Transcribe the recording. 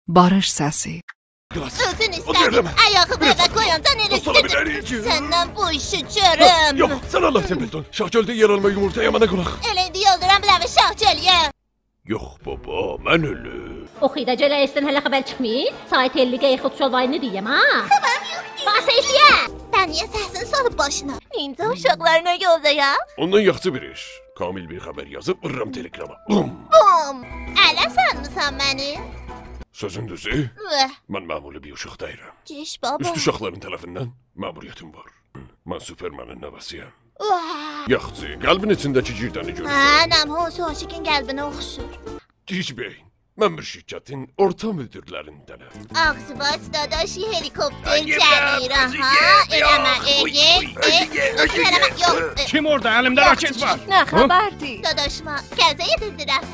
Barış səsi. Özün istədin, ayağımı evə qoyandan elə istədim. Səndən bu işi görüm. Yox, sən Allah Templeton. Şahçöldə yer alma yumurta yamana qulaq. Elə indi yolduram biləvi Şahçölüyə. Yox baba, mən ölü. Oxuyda Cələlisdən hələ xəbər çıxmayıb. Saat 50-yə yaxud şolvayını deyəm, ha? Xəbər yox deyəm. Baseyliyə! Sən niyə səsini salıb başına? İncə uşaqlarına yoldayaq. Ondan yaxşı bir iş. Kamil bir xəbər yazıb vırram telegrama. Bum! Bum! Ələ sanmısan məni? Sözün düzü, Vəh, mən məmuli bir uşaq deyirəm. ciş baba. Üst uşaqların tərəfindən məmuriyyətim var. Mən Supermanın nəvəsiyəm. Vəh. Yaxşı, qəlbin içindəki girdəni görürsən. Hə, nəm hoş aşıqın qəlbinə oxşur. Dic Bey, mən bir şirkətin orta müdirlərindənəm. Ağzı baş dadaşı helikopter gəlir, aha. Eləmə, eləmə, yox. Kim orada? Əlimdə raket var. Nə xəbərdir? Dadaşıma gəzə yedirdirəm.